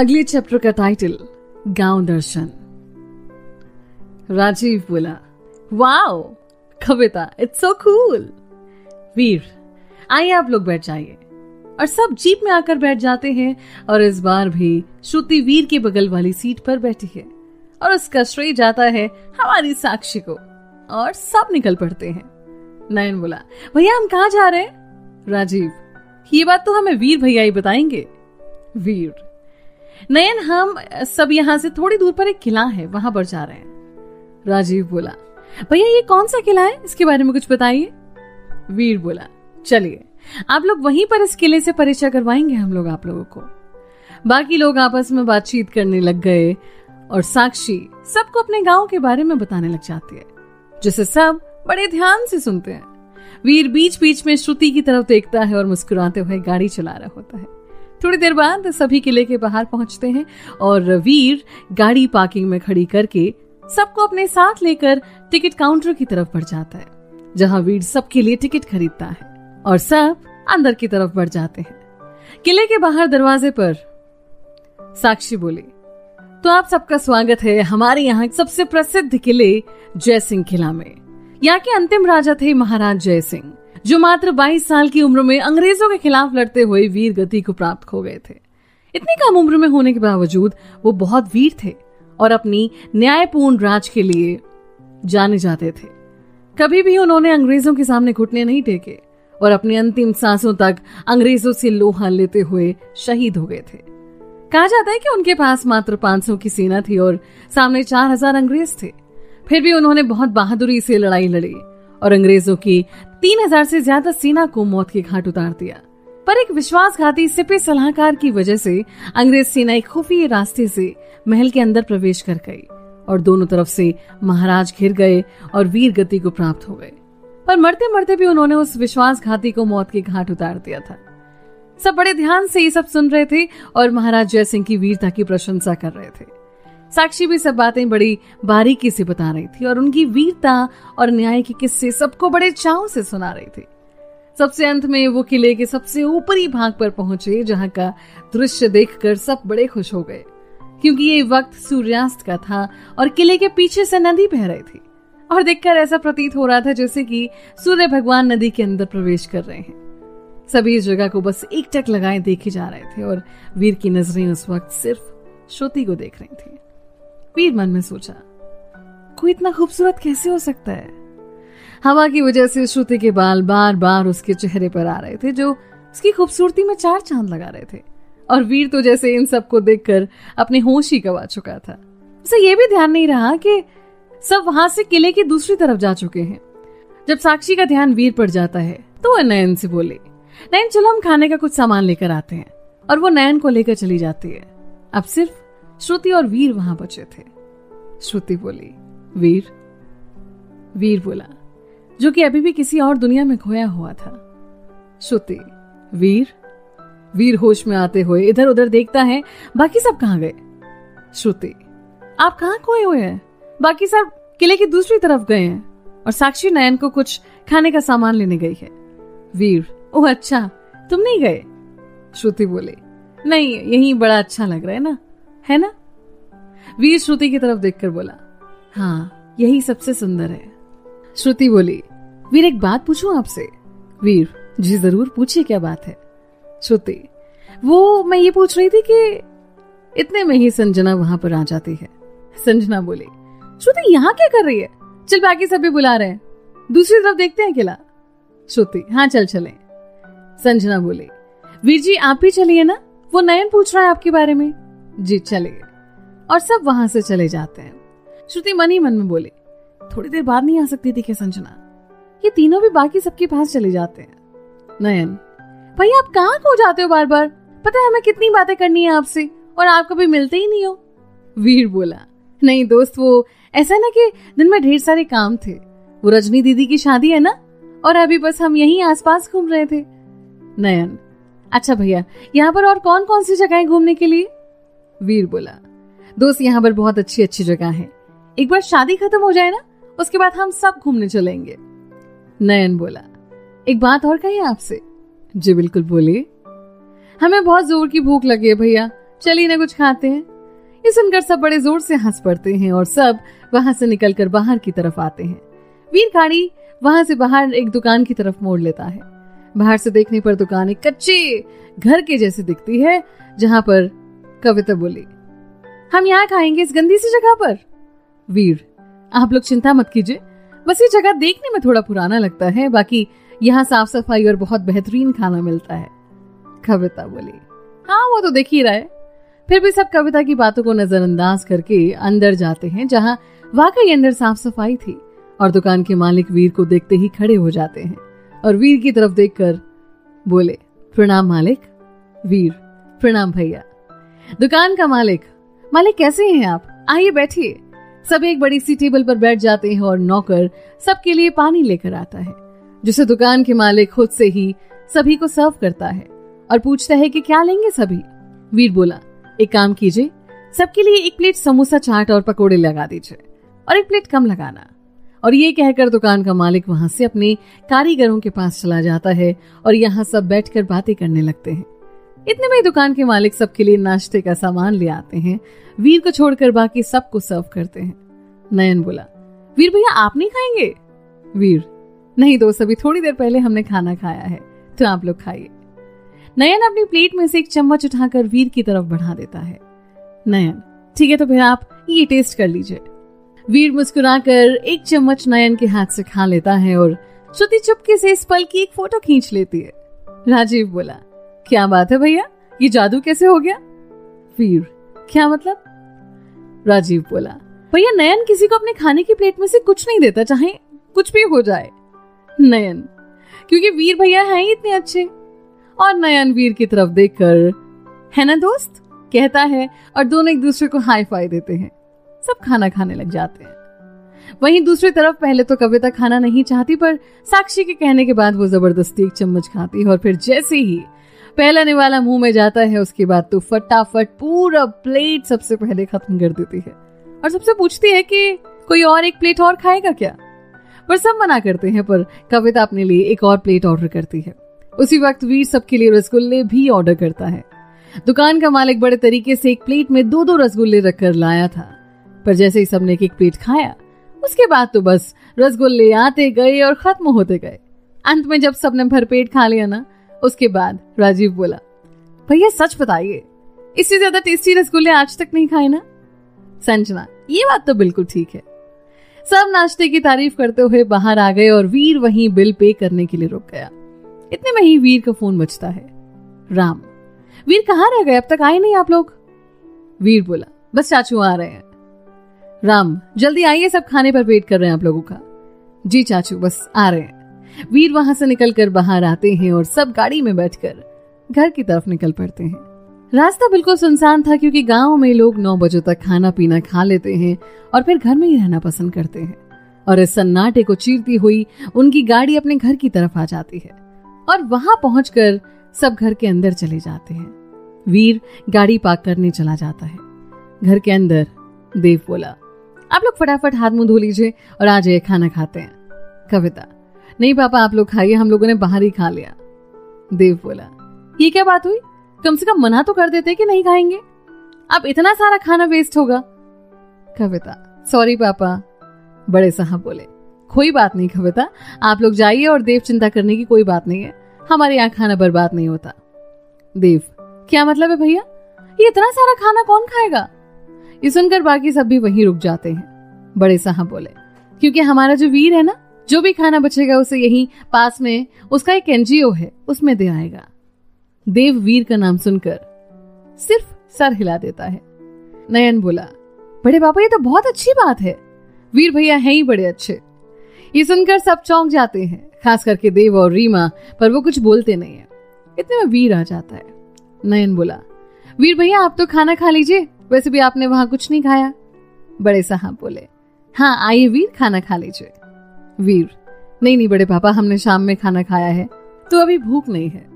अगले चैप्टर का टाइटल गांव दर्शन। राजीव बोला, wow Kavita, it's so cool. Veer, आइए आप लोग बैठ जाइए। और सब जीप में आकर बैठ जाते हैं और इस बार भी श्रुति वीर के बगल वाली सीट पर बैठी है और उसका श्रेय जाता है हमारी साक्षी को और सब निकल पड़ते हैं। नयन बोला, भैया हम कहाँ जा रहे हैं? राजीव, ये बात तो हमें वीर भैया ही बताएंगे। वीर, नयन हम सब यहाँ से थोड़ी दूर पर एक किला है, वहां पर जा रहे हैं। राजीव बोला, भैया ये कौन सा किला है, इसके बारे में कुछ बताइए। वीर बोला, चलिए आप लोग वहीं पर इस किले से परिचय करवाएंगे हम लोग आप लोगों को। बाकी लोग आपस में बातचीत करने लग गए और साक्षी सबको अपने गांव के बारे में बताने लग जाती है, जिसे सब बड़े ध्यान से सुनते हैं। वीर बीच बीच में श्रुति की तरफ देखता है और मुस्कुराते हुए गाड़ी चला रहा होता है। थोड़ी देर बाद सभी किले के बाहर पहुंचते हैं और वीर गाड़ी पार्किंग में खड़ी करके सबको अपने साथ लेकर टिकट काउंटर की तरफ बढ़ जाता है, जहां वीर सबके लिए टिकट खरीदता है और सब अंदर की तरफ बढ़ जाते हैं। किले के बाहर दरवाजे पर साक्षी बोली, तो आप सबका स्वागत है हमारे यहाँ सबसे प्रसिद्ध किले जयसिंह किला में। यहाँ के अंतिम राजा थे महाराज जयसिंह, जो मात्र 22 साल की उम्र में अंग्रेजों के खिलाफ लड़ते हुए वीर गति को प्राप्त हो गए थे। इतनी कम उम्र में होने के बावजूद वो बहुत वीर थे और अपनी न्यायपूर्ण राज के लिए जाने जाते थे। कभी भी उन्होंने अंग्रेजों के सामने घुटने नहीं टेके और अपनी अंतिम सांसों तक अंग्रेजों से लोहा लेते हुए शहीद हो गए थे। कहा जाता है कि उनके पास मात्र 500 की सेना थी और सामने 4000 अंग्रेज थे। फिर भी उन्होंने बहुत बहादुरी से लड़ाई लड़ी और अंग्रेजों की 3000 से ज्यादा सेना को मौत के घाट उतार दिया। पर एक विश्वासघाती सिपह सलाहकार की वजह से अंग्रेज सेना एक खुफिया रास्ते से महल के अंदर प्रवेश कर गई और दोनों तरफ से महाराज घिर गए और वीर गति को प्राप्त हो गए। पर मरते मरते भी उन्होंने उस विश्वासघाती को मौत के घाट उतार दिया था। सब बड़े ध्यान से ये सब सुन रहे थे और महाराज जयसिंह की वीरता की प्रशंसा कर रहे थे। साक्षी भी सब बातें बड़ी बारीकी से बता रही थी और उनकी वीरता और न्याय के किस्से सबको बड़े चाव से सुना रही थी। सबसे अंत में वो किले के सबसे ऊपरी भाग पर पहुंचे, जहां का दृश्य देखकर सब बड़े खुश हो गए, क्योंकि ये वक्त सूर्यास्त का था और किले के पीछे से नदी बह रही थी और देखकर ऐसा प्रतीत हो रहा था जैसे कि सूर्य भगवान नदी के अंदर प्रवेश कर रहे हैं। सभी इस जगह को बस एक टक लगाए देखे जा रहे थे और वीर की नजरें उस वक्त सिर्फ श्रुति को देख रही थी। वीर मन में सोचा, कोई इतना खूबसूरत कैसे हो सकता है? हवा की वजह से श्रुति के बाल बार बार उसके चेहरे पर आ रहे थे, जो उसकी खूबसूरती में 4 चांद लगा रहे थे। और वीर तो जैसे इन सबको देखकर अपने होश ही गवा चुका था। उसे ये भी ध्यान नहीं रहा कि सब वहां से किले की दूसरी तरफ जा चुके हैं। जब साक्षी का ध्यान वीर पर जाता है तो वह नयन से बोले, नयन चलो हम खाने का कुछ सामान लेकर आते हैं। और वो नयन को लेकर चली जाती है। अब सिर्फ श्रुति और वीर वहां बचे थे। श्रुति बोली, वीर? वीर बोला, जो कि अभी भी किसी और दुनिया में खोया हुआ था। श्रुति, वीर? वीर होश में आते हुए इधर उधर देखता है, बाकी सब कहां गए? श्रुति, आप कहां खोए हुए हैं? बाकी सब किले की दूसरी तरफ गए हैं और साक्षी नयन को कुछ खाने का सामान लेने गई है। वीर, ओह अच्छा, तुम नहीं गए? श्रुति बोले, नहीं, यही बड़ा अच्छा लग रहा है ना, है ना? वीर श्रुति की तरफ देखकर बोला, हाँ यही सबसे सुंदर है। श्रुति बोली, वीर एक बात पूछूं आपसे? वीर, जी जरूर पूछिए, क्या बात है? श्रुति, वो मैं ये पूछ रही थी कि इतने में ही संजना वहां पर आ जाती है। संजना बोली, श्रुति यहाँ क्या कर रही है? चल बाकी सभी बुला रहे हैं, दूसरी तरफ देखते हैं किला। श्रुति, हाँ चल चलें। संजना बोली, वीर जी आप भी चलिए ना, वो नयन पूछ रहा है आपके बारे में। जी चलिए। और सब वहां से चले जाते हैं। श्रुति मन ही मन में बोली, थोड़ी देर बाद नहीं आ सकती थी क्या संजना? ये तीनों भी बाकी सबके पास चले जाते हैं। नयन, भैया आप कहाँ खो जाते हो बार बार? पता है हमें कितनी बातें करनी है आपसे और आप कभी मिलते ही नहीं हो। वीर बोला, नहीं दोस्त, वो ऐसा ना कि दिन में ढेर सारे काम थे। वो रजनी दीदी की शादी है ना, और अभी बस हम यहीं आसपास घूम रहे थे। नयन, अच्छा भैया यहाँ पर और कौन कौन सी जगह घूमने के लिए? वीर बोला, दोस्त यहाँ पर बहुत अच्छी अच्छी जगह है, एक बार शादी खत्म हो जाए ना, उसके बाद हम सब घूमने चलेंगे। नयन बोला, एक बात और कही आपसे? जी बिल्कुल बोलिए। हमें बहुत जोर की भूख लगी है भैया, चलिए ना कुछ खाते हैं। ये सुनकर सब बड़े जोर से हंस पड़ते हैं और सब वहां से निकलकर बाहर की तरफ आते हैं। वीर गाड़ी वहां से बाहर एक दुकान की तरफ मोड़ लेता है। बाहर से देखने पर दुकान एक कच्चे घर के जैसी दिखती है, जहां पर कविता बोली, हम यहाँ खाएंगे इस गंदी सी जगह पर। वीर, आप लोग चिंता मत कीजिए, बस ये जगह देखने में थोड़ा पुराना लगता है, बाकी यहाँ साफ सफाई और बहुत बेहतरीन खाना मिलता है। कविता बोली, हाँ वो तो देख ही रहा है। फिर भी सब कविता की बातों को नजरअंदाज करके अंदर जाते हैं, जहां वाकई अंदर साफ सफाई थी और दुकान के मालिक वीर को देखते ही खड़े हो जाते हैं और वीर की तरफ देखकर बोले, प्रणाम मालिक। वीर, प्रणाम भैया। दुकान का मालिक, कैसे हैं आप? आइए बैठिए। सब एक बड़ी सी टेबल पर बैठ जाते हैं और नौकर सबके लिए पानी लेकर आता है, जिसे दुकान के मालिक खुद से ही सभी को सर्व करता है और पूछता है कि क्या लेंगे सभी। वीर बोला, एक काम कीजिए, सबके लिए एक प्लेट समोसा, चाट और पकोड़े लगा दीजिए और एक प्लेट कम लगाना। और ये कहकर दुकान का मालिक वहां से अपने कारीगरों के पास चला जाता है और यहाँ सब बैठकर बातें करने लगते हैं। इतने में दुकान के मालिक सबके लिए नाश्ते का सामान ले आते हैं। वीर को छोड़कर बाकी सबको सर्व करते हैं। नयन बोला, वीर भैया आप नहीं खाएंगे? वीर, नहीं दोस्त, अभी थोड़ी देर पहले हमने खाना खाया है, तो आप लोग खाइए। नयन अपनी प्लेट में से एक चम्मच उठाकर वीर की तरफ बढ़ा देता है। नयन, ठीक है तो फिर आप ये टेस्ट कर लीजिए। वीर मुस्कुराकर एक चम्मच नयन के हाथ से खा लेता है और श्रुति चुपके से इस पल की एक फोटो खींच लेती है। राजीव बोला, क्या बात है भैया, ये जादू कैसे हो गया? वीर, क्या मतलब? राजीव बोला, भैया नयन किसी को अपने खाने की प्लेट में से कुछ नहीं देता, चाहे कुछ भी हो जाए। नयन, क्योंकि वीर भैया हैं ही इतने अच्छे। और नयन वीर की तरफ देखकर, है ना दोस्त, कहता है और दोनों एक दूसरे को हाई फाई देते हैं। सब खाना खाने लग जाते हैं। वहीं दूसरी तरफ पहले तो कविता खाना नहीं चाहती, पर साक्षी के कहने के बाद वो जबरदस्ती एक चम्मच खाती है और फिर जैसे ही पहला निवाला मुंह में जाता है, उसके बाद तो फटाफट पूरा प्लेट सबसे पहले खत्म कर देती है और सबसे पूछती है कि कोई और एक प्लेट और खाएगा क्या? पर सब मना करते हैं, पर कविता अपने लिए एक और प्लेट ऑर्डर करती है। उसी वक्त वीर सबके लिए रसगुल्ले भी ऑर्डर करता है। दुकान का मालिक बड़े तरीके से एक प्लेट में 2-2 रसगुल्ले रखकर लाया था, पर जैसे ही सबने एक प्लेट खाया, उसके बाद तो बस रसगुल्ले आते गए और खत्म होते गए। अंत में जब सबने भरपेट खा लिया ना, उसके बाद राजीव बोला, भैया सच बताइए, इससे ज्यादा टेस्टी रसगुल्ले आज तक नहीं खाए ना? संजना, ये बात तो बिल्कुल ठीक है। सब नाश्ते की तारीफ करते हुए बाहर आ गए और वीर वहीं बिल पे करने के लिए रुक गया। इतने में ही वीर का फोन बजता है। राम, वीर कहाँ रह गए, अब तक आए नहीं आप लोग? वीर बोला, बस चाचू आ रहे हैं। राम, जल्दी आइए, सब खाने पर वेट कर रहे हैं आप लोगों का। जी चाचू, बस आ रहे हैं। वीर वहां से निकलकर बाहर आते हैं और सब गाड़ी में बैठकर घर की तरफ निकल पड़ते हैं। रास्ता बिल्कुल सुनसान था, क्योंकि गांव में लोग 9 बजे तक खाना पीना खा लेते हैं और फिर घर में ही रहना पसंद करते हैं। और इस सन्नाटे को चीरती हुई उनकी गाड़ी अपने घर की तरफ आ जाती है और वहां पहुंचकर सब घर के अंदर चले जाते हैं। वीर गाड़ी पार्क करने चला जाता है। घर के अंदर देव बोला, आप लोग फटाफट हाथ मुंह धो लीजिए और आ जाइए, खाना खाते हैं। कविता, नहीं पापा आप लोग खाइए, हम लोगों ने बाहर ही खा लिया। देव बोला, ये क्या बात हुई, कम से कम मना तो कर देते कि नहीं खाएंगे, अब इतना सारा खाना वेस्ट होगा। कविता, सॉरी पापा। बड़े साहब बोले, कोई बात नहीं कविता, आप लोग जाइए और देव चिंता करने की कोई बात नहीं है, हमारे यहाँ खाना बर्बाद नहीं होता। देव, क्या मतलब है भैया, ये इतना सारा खाना कौन खाएगा? ये सुनकर बाकी सब भी वहीं रुक जाते हैं। बड़े साहब बोले, क्योंकि हमारा जो वीर है ना, जो भी खाना बचेगा उसे यहीं पास में उसका एक NGO है, उसमें दे आएगा। देव वीर का नाम सुनकर सिर्फ सर हिला देता है। नयन बोला, बड़े पापा ये तो बहुत अच्छी बात है, वीर भैया हैं ही बड़े अच्छे। ये सुनकर सब चौंक जाते हैं, खास करके देव और रीमा, पर वो कुछ बोलते नहीं है। इतने में वीर आ जाता है। नयन बोला, वीर भैया आप तो खाना खा लीजिए, वैसे भी आपने वहां कुछ नहीं खाया। बड़े साहब बोले, हाँ आइए वीर, खाना खा लीजिए। वीर, नहीं बड़े पापा, हमने शाम में खाना खाया है, तो अभी भूख नहीं है।